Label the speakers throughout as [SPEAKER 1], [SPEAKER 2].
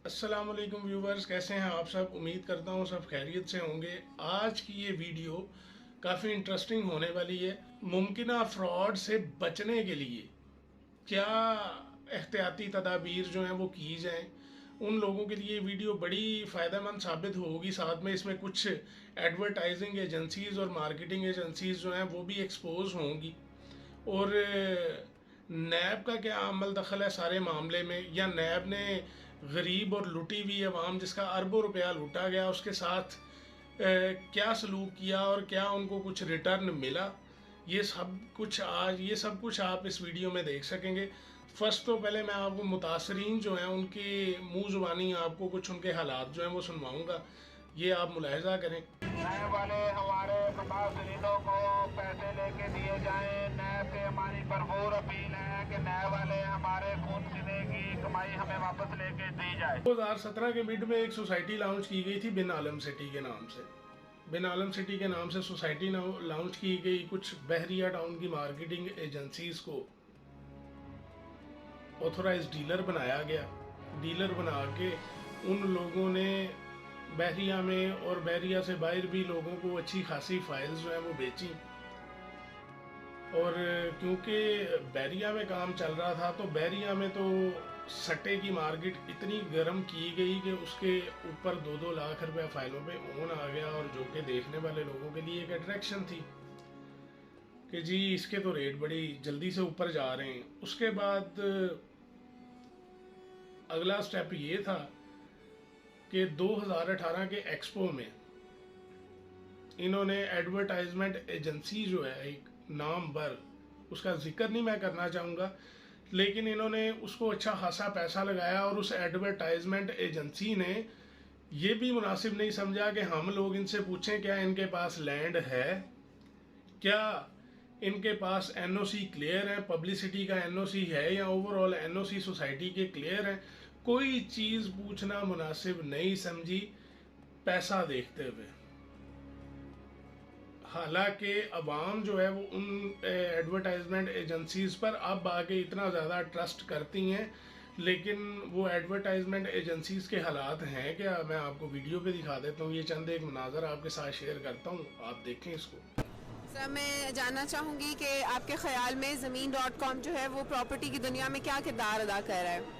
[SPEAKER 1] अस्सलाम वालेकुम व्यूवर्स, कैसे हैं आप सब। उम्मीद करता हूँ सब खैरियत से होंगे। आज की ये वीडियो काफ़ी इंटरेस्टिंग होने वाली है। मुमकिन फ्रॉड से बचने के लिए क्या एहतियाती तदाबीर जो हैं वो की जाएं, उन लोगों के लिए वीडियो बड़ी फ़ायदेमंद साबित होगी। साथ में इसमें कुछ एडवर्टाइजिंग एजेंसीज़ और मार्केटिंग एजेंसीज़ जो हैं वो भी एक्सपोज होंगी। और नैब का क्या अमल दखल है सारे मामले में, या नैब ने गरीब और लुटी हुई अवाम जिसका अरबों रुपया लूटा गया उसके साथ क्या सलूक किया और क्या उनको कुछ रिटर्न मिला। ये सब कुछ आप इस वीडियो में देख सकेंगे। फर्स्ट तो पहले मैं आपको मुतासरीन जो हैं उनके मुंह जुबानी आपको कुछ उनके हालात जो हैं वो सुनवाऊंगा, ये आप मुलाहिजा करें।
[SPEAKER 2] नैब वाले हमारे मुतासरीनों को पैसे लेके दिए जाएं। नैब से हमारी भरपूर अपील है कि नैब वाले हमारे खून पसीने की कमाई हमें वापस लेके दी जाए।
[SPEAKER 1] 2017 के मिड में एक सोसाइटी लॉन्च की गई थी बिन आलम सिटी के नाम से। बिन आलम सिटी के नाम से सोसाइटी लॉन्च की गई। कुछ बहरिया टाउन की मार्केटिंग एजेंसीज को ऑथोराइज डीलर बनाया गया। डीलर बना के उन लोगों ने बहरिया में और बहरिया से बाहर भी लोगों को अच्छी खासी फाइल्स जो है वो बेची। और क्योंकि बहरिया में काम चल रहा था तो बहरिया में तो सट्टे की मार्केट इतनी गर्म की गई कि उसके ऊपर 2-2 लाख रुपया फाइलों पे ओन आ गया, और जो कि देखने वाले लोगों के लिए एक अट्रैक्शन थी कि जी इसके तो रेट बड़ी जल्दी से ऊपर जा रहे हैं। उसके बाद अगला स्टेप ये था कि 2018 के एक्सपो में इन्होंने एडवर्टाइजमेंट एजेंसी जो है एक नाम पर, उसका जिक्र नहीं मैं करना चाहूँगा, लेकिन इन्होंने उसको अच्छा खासा पैसा लगाया। और उस एडवर्टाइजमेंट एजेंसी ने ये भी मुनासिब नहीं समझा कि हम लोग इनसे पूछें क्या इनके पास लैंड है, क्या इनके पास एनओसी क्लियर है, पब्लिसिटी का एनओसी है, या ओवरऑल एनओसी सोसाइटी के क्लियर हैं। कोई चीज़ पूछना मुनासिब नहीं समझी पैसा देखते हुए। हालांकि अवाम जो है वो उन एडवर्टाइजमेंट एजेंसीज पर अब आगे इतना ज़्यादा ट्रस्ट करती हैं, लेकिन वो एडवर्टाइजमेंट एजेंसीज के हालात हैं क्या, मैं आपको वीडियो पे दिखा देता हूँ। ये चंद एक मनाजर आपके साथ शेयर करता हूँ, आप देखें इसको।
[SPEAKER 3] सर, मैं जानना चाहूँगी कि आपके ख्याल में ज़मीन.com जो है वो प्रॉपर्टी की दुनिया में क्या किरदार अदा कर रहा है।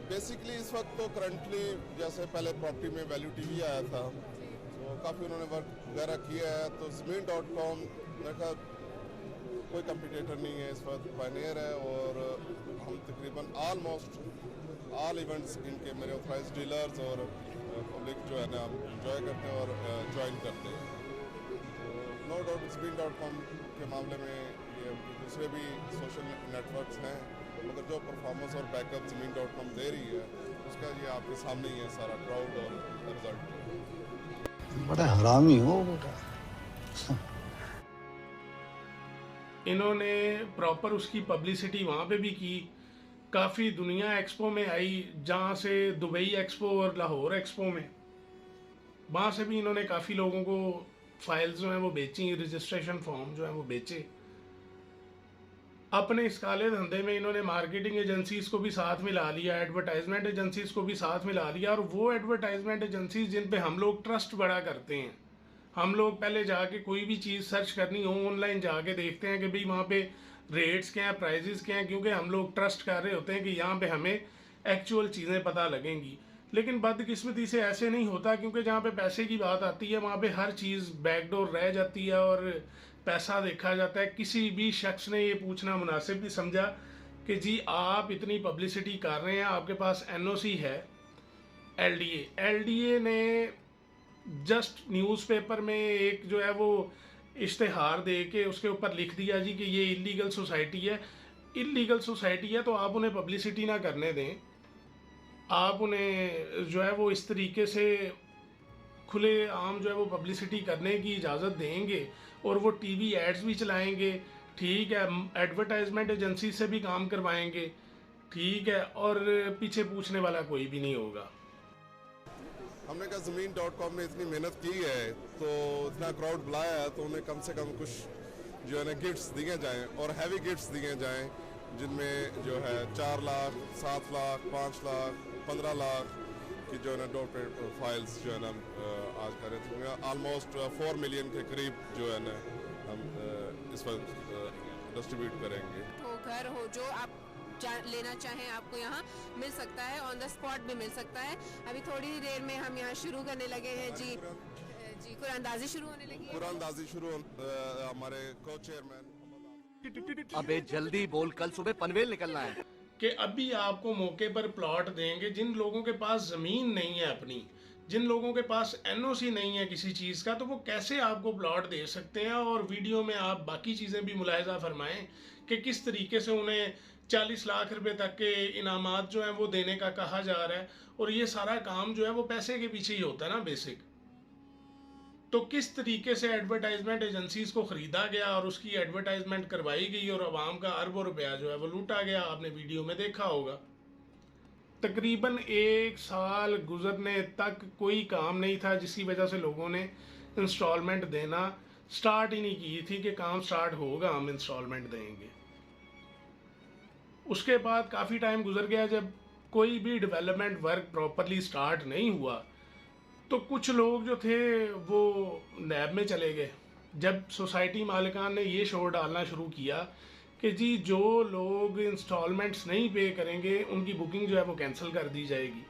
[SPEAKER 4] बेसिकली इस वक्त तो करंटली जैसे पहले प्रॉपर्टी में वैल्यू टीवी आया था तो काफ़ी उन्होंने वर्क वगैरह किया है। तो ज़मीन.com मेरे ख्याल कोई कंपटीटर नहीं है, इस वक्त पायनियर है। और हम तकरीबन ऑलमोस्ट ऑल इवेंट्स इनके मेरे ऑथराइज डीलर्स और पब्लिक जो है ना इंजॉय करते हैं और ज्वाइन करते हैं। तो नो डाउट ज़मीन.com के मामले में ये दूसरे भी सोशल नेटवर्क्स हैं, मगर जो परफॉर्मेंस और बैकअप ज़मीन.com दे रही है उसका ये आपके सामने ही है सारा क्राउड और रिजल्ट।
[SPEAKER 5] बड़ा हरामी हो बेटा।
[SPEAKER 1] इन्होंने प्रॉपर उसकी पब्लिसिटी वहाँ पे भी की। काफ़ी दुनिया एक्सपो में आई, जहाँ से दुबई एक्सपो और लाहौर एक्सपो में, वहाँ से भी इन्होंने काफ़ी लोगों को फाइल्स जो हैं वो बेची, रजिस्ट्रेशन फॉर्म जो हैं वो बेचे। अपने इस काले धंधे में इन्होंने मार्केटिंग एजेंसीज को भी साथ मिला लिया, एडवर्टाइजमेंट एजेंसीज को भी साथ मिला लिया। और वो एडवर्टाइजमेंट एजेंसीज जिन पे हम लोग ट्रस्ट बड़ा करते हैं, हम लोग पहले जाके कोई भी चीज़ सर्च करनी हो ऑनलाइन जाके देखते हैं कि भाई वहाँ पे रेट्स क्या हैं, प्राइजेस क्या हैं, क्योंकि हम लोग ट्रस्ट कर रहे होते हैं कि यहाँ पे हमें एक्चुअल चीज़ें पता लगेंगी। लेकिन बदकिस्मती से ऐसे नहीं होता, क्योंकि जहाँ पे पैसे की बात आती है वहाँ पे हर चीज़ बैकडोर रह जाती है और पैसा देखा जाता है। किसी भी शख्स ने ये पूछना मुनासिब नहीं समझा कि जी आप इतनी पब्लिसिटी कर रहे हैं, आपके पास एनओसी है। एलडीए ने जस्ट न्यूज़पेपर में एक जो है वो इश्तेहार दे के उसके ऊपर लिख दिया जी कि ये इलीगल सोसाइटी है। इलीगल सोसाइटी है तो आप उन्हें पब्लिसिटी ना करने दें, आप उन्हें जो है वो इस तरीके से खुले आम जो है वो पब्लिसिटी करने की इजाज़त देंगे और वो टीवी एड्स भी चलाएंगे, ठीक है, एडवर्टाइजमेंट एजेंसी से भी काम करवाएंगे, ठीक है, और पीछे पूछने वाला कोई भी नहीं होगा।
[SPEAKER 4] हमने कहा ज़मीन.com ने इतनी मेहनत की है तो इतना क्राउड बुलाया है तो उन्हें कम से कम कुछ जो है ना गिफ्ट्स दिए जाएं और हैवी गिफ्ट्स दिए जाएं। जिनमें जो है 4 लाख, 7 लाख, 5 लाख, 15 लाख की जो है ना डॉट फाइल्स जो है ना आज कर रहे थे। ऑलमोस्ट 4 मिलियन के करीब जो है ना हम इस वक्त डिस्ट्रीब्यूट करेंगे।
[SPEAKER 3] तो घर हो जो आप लेना चाहें आपको यहाँ मिल सकता है, ऑन द स्पॉट भी मिल सकता है। अभी थोड़ी देर में हम यहाँ शुरू करने लगे हैं जी कुरानदाजी शुरू होने लगी है।
[SPEAKER 4] कुरानदाजी शुरू हमारे को चेयरमैन
[SPEAKER 6] अबे जल्दी बोल, कल सुबह पनवेल निकलना है।
[SPEAKER 1] कि अभी आपको मौके पर प्लॉट देंगे। जिन लोगों के पास ज़मीन नहीं है अपनी, जिन लोगों के पास एनओसी नहीं है किसी चीज़ का, तो वो कैसे आपको प्लॉट दे सकते हैं। और वीडियो में आप बाकी चीज़ें भी मुलाहिजा फरमाएं कि किस तरीके से उन्हें 40 लाख रुपए तक के इनामात जो हैं वो देने का कहा जा रहा है। और ये सारा काम जो है वो पैसे के पीछे ही होता है ना बेसिक। तो किस तरीके से एडवर्टाइजमेंट एजेंसीज को ख़रीदा गया और उसकी एडवर्टाइजमेंट करवाई गई और आवाम का अरबों रुपया जो है वो लूटा गया, आपने वीडियो में देखा होगा। तकरीबन 1 साल गुजरने तक कोई काम नहीं था, जिसकी वजह से लोगों ने इंस्टॉलमेंट देना स्टार्ट ही नहीं की थी कि काम स्टार्ट होगा, हम इंस्टॉलमेंट देंगे। उसके बाद काफ़ी टाइम गुजर गया, जब कोई भी डेवलपमेंट वर्क प्रॉपरली स्टार्ट नहीं हुआ तो कुछ लोग जो थे वो नैब में चले गए। जब सोसाइटी मालिकान ने ये शोर डालना शुरू किया कि जी जो लोग इंस्टॉलमेंट्स नहीं पे करेंगे उनकी बुकिंग जो है वो कैंसिल कर दी जाएगी।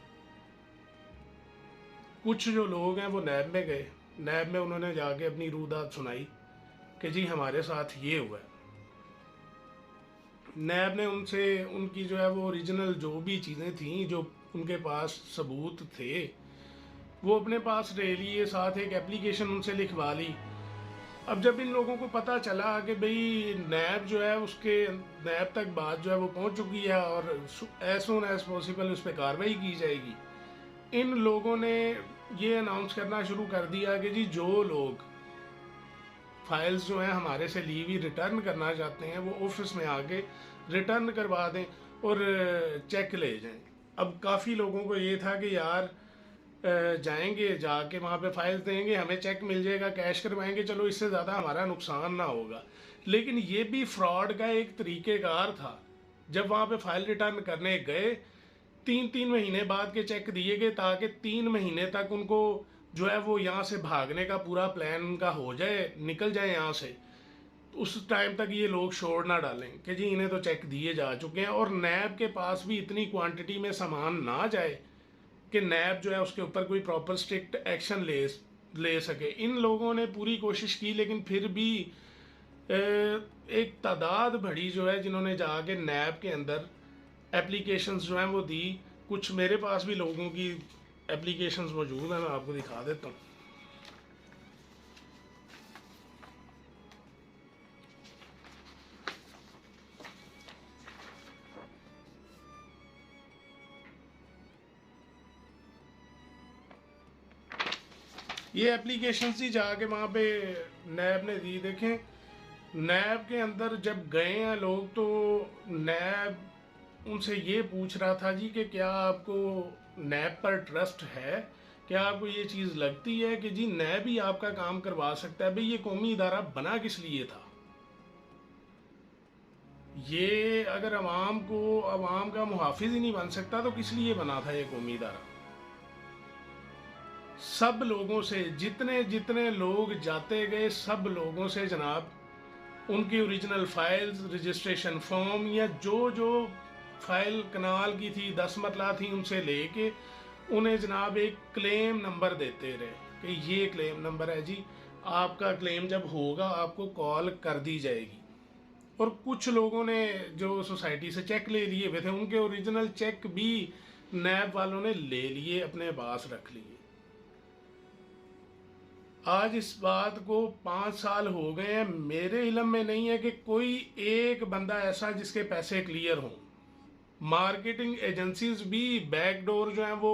[SPEAKER 1] कुछ जो लोग हैं वो नैब में गए, नैब में उन्होंने जाके अपनी रूदात सुनाई कि जी हमारे साथ ये हुआ है। नैब ने उनसे उनकी जो है वो ओरिजिनल जो भी चीज़ें थीं, जो उनके पास सबूत थे, वो अपने पास ले लिए, साथ एक एप्लीकेशन उनसे लिखवा ली। अब जब इन लोगों को पता चला कि भाई नैब जो है उसके नैब तक बात जो है वो पहुंच चुकी है और एज सून एज पॉसिबल उस पर कार्रवाई की जाएगी, इन लोगों ने ये अनाउंस करना शुरू कर दिया कि जी जो लोग फाइल्स जो हैं हमारे से ली हुई रिटर्न करना चाहते हैं वो ऑफिस में आके रिटर्न करवा दें और चेक ले जाएं। अब काफ़ी लोगों को ये था कि यार जाएंगे, जाके वहाँ पे फाइल्स देंगे, हमें चेक मिल जाएगा, कैश करवाएंगे, चलो इससे ज़्यादा हमारा नुकसान ना होगा। लेकिन ये भी फ्रॉड का एक तरीक़ेकार था। जब वहाँ पे फाइल रिटर्न करने गए, 3 महीने बाद के चेक दिए गए ताकि 3 महीने तक उनको जो है वो यहाँ से भागने का पूरा प्लान उनका हो जाए, निकल जाए यहाँ से। उस टाइम तक ये लोग शोर ना डालें कि जी इन्हें तो चेक दिए जा चुके हैं और नैब के पास भी इतनी क्वांटिटी में सामान ना जाए कि नैब जो है उसके ऊपर कोई प्रॉपर स्ट्रिक्ट एक्शन ले सके। इन लोगों ने पूरी कोशिश की, लेकिन फिर भी एक तादाद बड़ी जो है जिन्होंने जाके नैब के अंदर एप्लीकेशंस जो हैं वो दी। कुछ मेरे पास भी लोगों की एप्लीकेशंस मौजूद हैं, मैं आपको दिखा देता हूँ। ये एप्लीकेशंस ही जाके वहाँ पे नैब ने दी। देखें, नैब के अंदर जब गए हैं लोग तो नैब उनसे ये पूछ रहा था जी कि क्या आपको नैब पर ट्रस्ट है, क्या आपको ये चीज़ लगती है कि जी नैब ही आपका काम करवा सकता है। भाई ये कौमी इदारा बना किस लिए था? ये अगर अवाम का मुहाफिज ही नहीं बन सकता तो किस लिए बना था ये कौमी इदारा? सब लोगों से, जितने लोग जाते गए, सब लोगों से जनाब उनकी ओरिजिनल फाइल्स, रजिस्ट्रेशन फॉर्म या जो फाइल कनाल की थी, 10 मरला थी, उनसे लेके उन्हें जनाब एक क्लेम नंबर देते रहे कि ये क्लेम नंबर है जी, आपका क्लेम जब होगा आपको कॉल कर दी जाएगी। और कुछ लोगों ने जो सोसाइटी से चेक ले लिए हुए थे उनके ओरिजिनल चेक भी नैब वालों ने ले लिए, अपने पास रख लिए। आज इस बात को 5 साल हो गए हैं, मेरे इल्म में नहीं है कि कोई एक बंदा ऐसा जिसके पैसे क्लियर हों। मार्केटिंग एजेंसीज भी बैकडोर जो हैं वो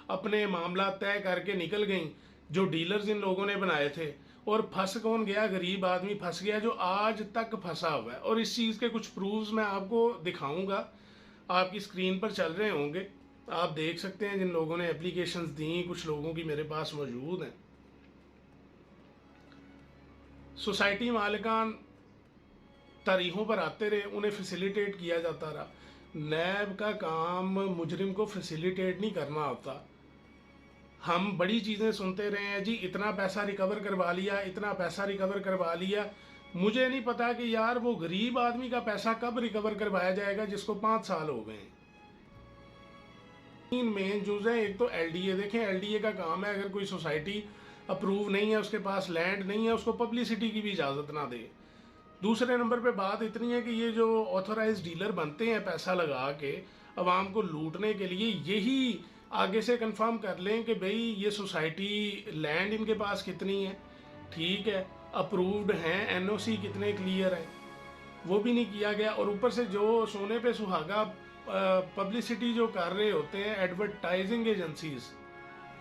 [SPEAKER 1] अपने मामला तय करके निकल गई, जो डीलर्स इन लोगों ने बनाए थे। और फंस कौन गया? गरीब आदमी फंस गया जो आज तक फंसा हुआ है। और इस चीज़ के कुछ प्रूफ्स मैं आपको दिखाऊंगा, आपकी स्क्रीन पर चल रहे होंगे, आप देख सकते हैं। जिन लोगों ने एप्लीकेशंस दी, कुछ लोगों की मेरे पास मौजूद हैं। सोसाइटी मालिकान तारीखों पर आते रहे, उन्हें फैसिलिटेट किया जाता रहा। नैब का काम मुजरिम को फैसिलिटेट नहीं करना होता। हम बड़ी चीज़ें सुनते रहे हैं जी, इतना पैसा रिकवर करवा लिया, इतना पैसा रिकवर करवा लिया। मुझे नहीं पता कि यार वो गरीब आदमी का पैसा कब रिकवर करवाया जाएगा जिसको 5 साल हो गए। तीन मेन चूज है, एक तो एलडीए। देखें, एलडीए का काम है, अगर कोई सोसाइटी अप्रूव नहीं है, उसके पास लैंड नहीं है, उसको पब्लिसिटी की भी इजाज़त ना दे। दूसरे नंबर पे बात इतनी है कि ये जो ऑथोराइज डीलर बनते हैं पैसा लगा के अवाम को लूटने के लिए, यही आगे से कंफर्म कर लें कि भाई ये सोसाइटी लैंड इनके पास कितनी है, ठीक है, अप्रूव्ड हैं, एनओसी कितने क्लियर है, वो भी नहीं किया गया। और ऊपर से जो सोने पे सुहागा पब्लिसिटी जो कर रहे होते हैं एडवर्टाइजिंग एजेंसीज,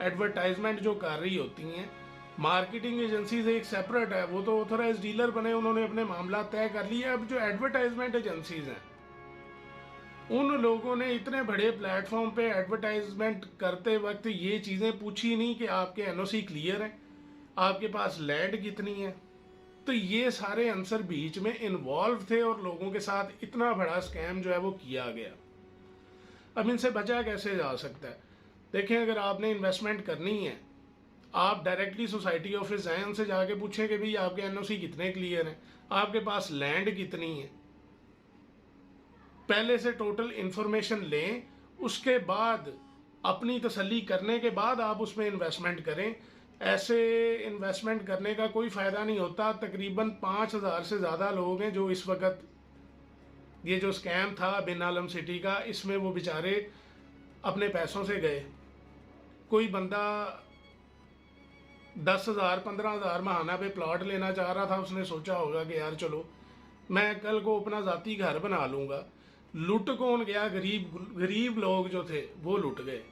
[SPEAKER 1] एडवर्टाइजमेंट जो कर रही होती हैं, मार्केटिंग एजेंसीज एक सेपरेट है, वो तो ऑथोराइज डीलर बने, उन्होंने अपने मामला तय कर लिए। अब जो एडवर्टाइजमेंट एजेंसीज हैं, उन लोगों ने इतने बड़े प्लेटफॉर्म पे एडवर्टाइजमेंट करते वक्त ये चीज़ें पूछी नहीं कि आपके एनओसी क्लियर है, आपके पास लैंड कितनी है। तो ये सारे आंसर बीच में इन्वॉल्व थे और लोगों के साथ इतना बड़ा स्कैम जो है वो किया गया। अब इनसे बचा कैसे जा सकता है? देखें, अगर आपने इन्वेस्टमेंट करनी है, आप डायरेक्टली सोसाइटी ऑफिस जाएं, उनसे जाके पूछें कि भाई आपके एनओसी कितने क्लियर हैं, आपके पास लैंड कितनी है। पहले से टोटल इंफॉर्मेशन लें, उसके बाद अपनी तसल्ली करने के बाद आप उसमें इन्वेस्टमेंट करें। ऐसे इन्वेस्टमेंट करने का कोई फ़ायदा नहीं होता। तकरीबन 5,000 से ज़्यादा लोग हैं जो इस वक्त ये जो स्कैम था बिन आलम सिटी का, इसमें वो बेचारे अपने पैसों से गए। कोई बंदा 10,000 15,000 महाना पे प्लॉट लेना चाह रहा था, उसने सोचा होगा कि यार चलो मैं कल को अपना ज़ाती घर बना लूँगा। लुट कौन गया? गरीब लोग जो थे वो लुट गए,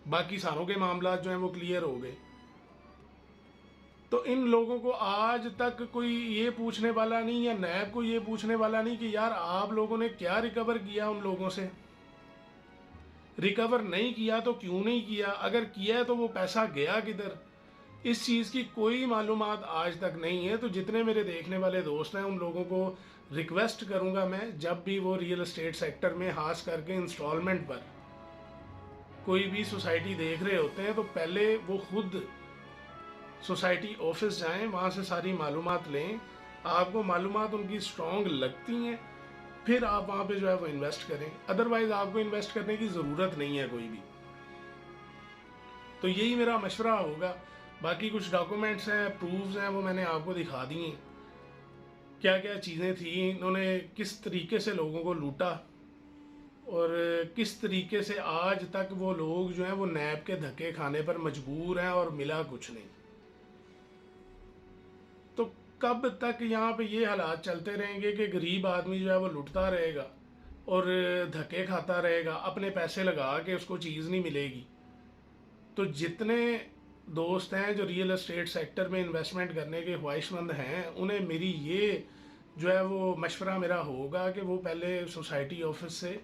[SPEAKER 1] बाकी सारों के मामला जो हैं वो क्लियर हो गए। तो इन लोगों को आज तक कोई ये पूछने वाला नहीं, या नैब को ये पूछने वाला नहीं कि यार आप लोगों ने क्या रिकवर किया उन लोगों से। रिकवर नहीं किया तो क्यों नहीं किया, अगर किया है तो वो पैसा गया किधर, इस चीज़ की कोई मालूमात आज तक नहीं है। तो जितने मेरे देखने वाले दोस्त हैं उन लोगों को रिक्वेस्ट करूंगा मैं, जब भी वो रियल एस्टेट सेक्टर में खास करके इंस्टॉलमेंट पर कोई भी सोसाइटी देख रहे होते हैं, तो पहले वो खुद सोसाइटी ऑफिस जाएं, वहाँ से सारी मालूमात लें। आपको मालूमात उनकी स्ट्रॉन्ग लगती हैं, फिर आप वहाँ पे जो है वो इन्वेस्ट करें। अदरवाइज आपको इन्वेस्ट करने की ज़रूरत नहीं है कोई भी। तो यही मेरा मशवरा होगा। बाकी कुछ डॉक्यूमेंट्स हैं, प्रूफ्स हैं, वो मैंने आपको दिखा दिए, क्या क्या चीज़ें थी, इन्होंने किस तरीके से लोगों को लूटा और किस तरीके से आज तक वो लोग जो हैं वो नैब के धक्के खाने पर मजबूर हैं और मिला कुछ नहीं। तो कब तक यहाँ पे ये हालात चलते रहेंगे कि गरीब आदमी जो है वो लुटता रहेगा और धक्के खाता रहेगा, अपने पैसे लगा के उसको चीज़ नहीं मिलेगी। तो जितने दोस्त हैं जो रियल एस्टेट सेक्टर में इन्वेस्टमेंट करने के ख्वाहिशमंद हैं, उन्हें मेरी ये जो है वो मशवरा मेरा होगा कि वो पहले सोसाइटी ऑफिस से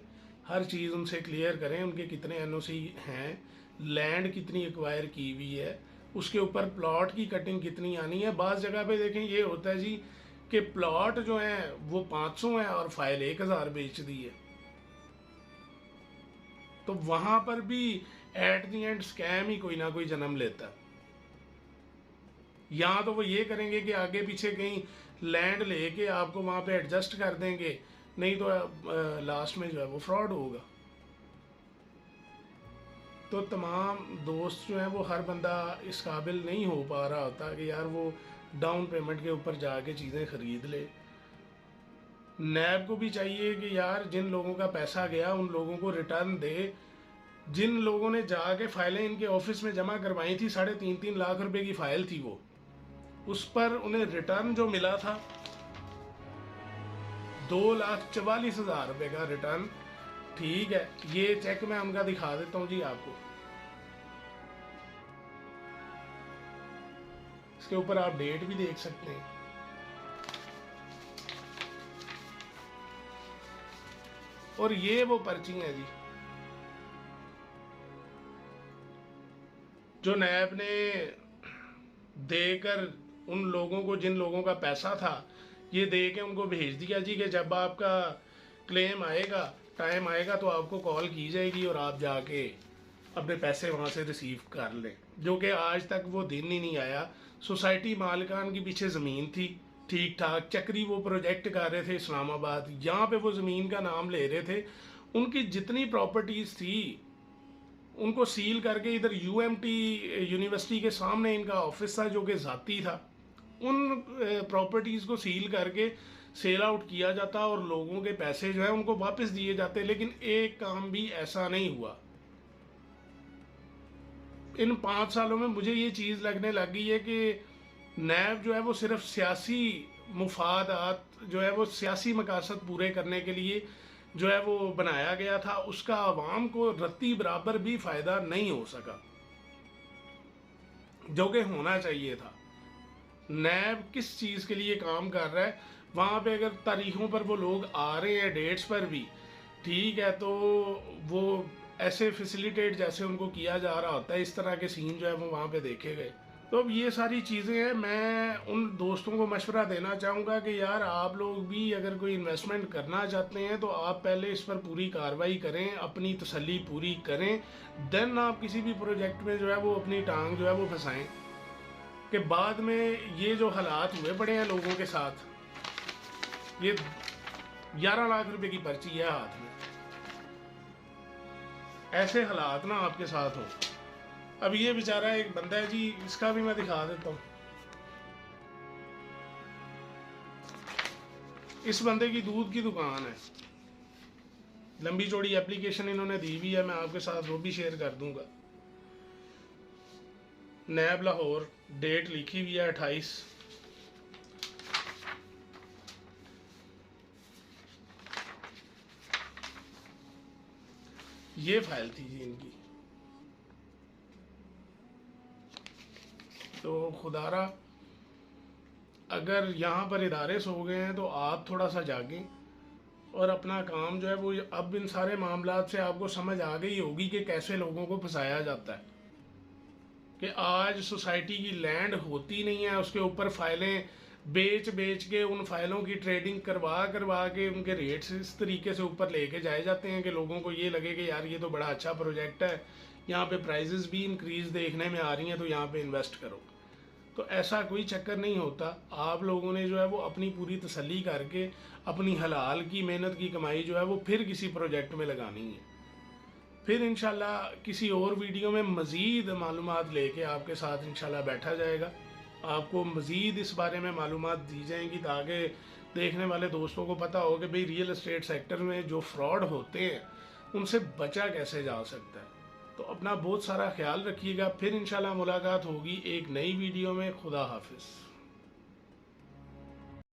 [SPEAKER 1] हर चीज़ उनसे क्लियर करें, उनके कितने एनओसी हैं, लैंड कितनी एक्वायर की हुई है, उसके ऊपर प्लॉट की कटिंग कितनी आनी है। बाज़ जगह पे देखें ये होता है जी कि प्लॉट जो हैं वो 500 हैं और फाइल 1,000 बेच दी है। तो वहाँ पर भी एट दी एंड स्कैम ही कोई ना कोई जन्म लेता है। यहाँ तो वो ये करेंगे कि आगे पीछे कहीं लैंड लेके आपको वहाँ पे एडजस्ट कर देंगे, नहीं तो लास्ट में जो है वो फ्रॉड होगा। तो तमाम दोस्त जो हैं वो हर बंदा इस काबिल नहीं हो पा रहा होता कि यार वो डाउन पेमेंट के ऊपर जाके चीज़ें ख़रीद ले। नैब को भी चाहिए कि यार जिन लोगों का पैसा गया उन लोगों को रिटर्न दे। जिन लोगों ने जाके फाइलें इनके ऑफिस में जमा करवाई थी, 3.5 लाख रुपए की फाइल थी वो, उस पर उन्हें रिटर्न जो मिला था 2,44,000 रुपए का रिटर्न। ठीक है, ये चेक मैं उनका दिखा देता हूँ जी आपको। इसके ऊपर आप डेट भी देख सकते हैं। और ये वो पर्ची है जी जो नैब ने देकर उन लोगों को, जिन लोगों का पैसा था ये दे के उनको भेज दिया जी कि जब आपका क्लेम आएगा, टाइम आएगा तो आपको कॉल की जाएगी और आप जाके अपने पैसे वहाँ से रिसीव कर लें, जो कि आज तक वो दिन ही नहीं आया। सोसाइटी मालिकान के पीछे ज़मीन थी ठीक ठाक, चक्री वो प्रोजेक्ट कर रहे थे इस्लामाबाद, यहाँ पे वो ज़मीन का नाम ले रहे थे। उनकी जितनी प्रॉपर्टीज़ थी उनको सील करके इधर UMT यूनिवर्सिटी के सामने इनका ऑफिस था जो कि ज़ाती था, उन प्रॉपर्टीज़ को सील करके सेल आउट किया जाता और लोगों के पैसे जो है उनको वापस दिए जाते, लेकिन एक काम भी ऐसा नहीं हुआ। इन 5 सालों में मुझे ये चीज़ लगने लग गई है कि नैब जो है वो सिर्फ सियासी मुफादात जो है वो सियासी मकासद पूरे करने के लिए जो है वो बनाया गया था, उसका आवाम को रत्ती बराबर भी फ़ायदा नहीं हो सका जो कि होना चाहिए था। नैब किस चीज़ के लिए काम कर रहा है, वहाँ पे अगर तारीखों पर वो लोग आ रहे हैं, डेट्स पर भी ठीक है, तो वो ऐसे फैसिलिटेट जैसे उनको किया जा रहा होता है, इस तरह के सीन जो है वो वहाँ पे देखे गए। तो अब ये सारी चीज़ें हैं, मैं उन दोस्तों को मशवरा देना चाहूँगा कि यार आप लोग भी अगर कोई इन्वेस्टमेंट करना चाहते हैं तो आप पहले इस पर पूरी कार्रवाई करें, अपनी तसल्ली पूरी करें, देन आप किसी भी प्रोजेक्ट में जो है वो अपनी टांग जो है वो फंसाएं। कि बाद में ये जो हालात हुए पड़े हैं लोगों के साथ, ये 11 लाख रुपए की पर्ची है हाथ में, ऐसे हालात ना आपके साथ हो। अब ये बेचारा एक बंदा है जी, इसका भी मैं दिखा देता हूँ। इस बंदे की दूध की दुकान है, लंबी चौड़ी एप्लीकेशन इन्होंने दी हुई है, मैं आपके साथ वो भी शेयर कर दूंगा। नैब लाहौर, डेट लिखी हुई है 28। ये फाइल थी जी इनकी। तो खुदारा अगर यहाँ पर इदारे सो गए हैं तो आप थोड़ा सा जागें और अपना काम जो है वो, अब इन सारे मामलात से आपको समझ आ गई होगी कि कैसे लोगों को फंसाया जाता है। कि आज सोसाइटी की लैंड होती नहीं है, उसके ऊपर फाइलें बेच के उन फाइलों की ट्रेडिंग करवा के उनके रेट्स इस तरीके से ऊपर लेके जाए जाते हैं कि लोगों को ये लगे कि यार ये तो बड़ा अच्छा प्रोजेक्ट है, यहाँ पे प्राइजेस भी इंक्रीज देखने में आ रही हैं तो यहाँ पे इन्वेस्ट करो। तो ऐसा कोई चक्कर नहीं होता। आप लोगों ने जो है वो अपनी पूरी तसल्ली करके अपनी हलाल की मेहनत की कमाई जो है वो फिर किसी प्रोजेक्ट में लगानी है। फिर इंशाल्लाह किसी और वीडियो में मज़ीद मालूमात लेके आपके साथ इंशाल्लाह बैठा जाएगा, आपको मज़ीद इस बारे में मालूमात दी जाएंगी ताकि देखने वाले दोस्तों को पता हो कि भाई रियल एस्टेट सेक्टर में जो फ्रॉड होते हैं उनसे बचा कैसे जा सकता है। तो अपना बहुत सारा ख्याल रखिएगा। फिर इंशाल्लाह मुलाकात होगी एक नई वीडियो में। खुदा हाफिज़।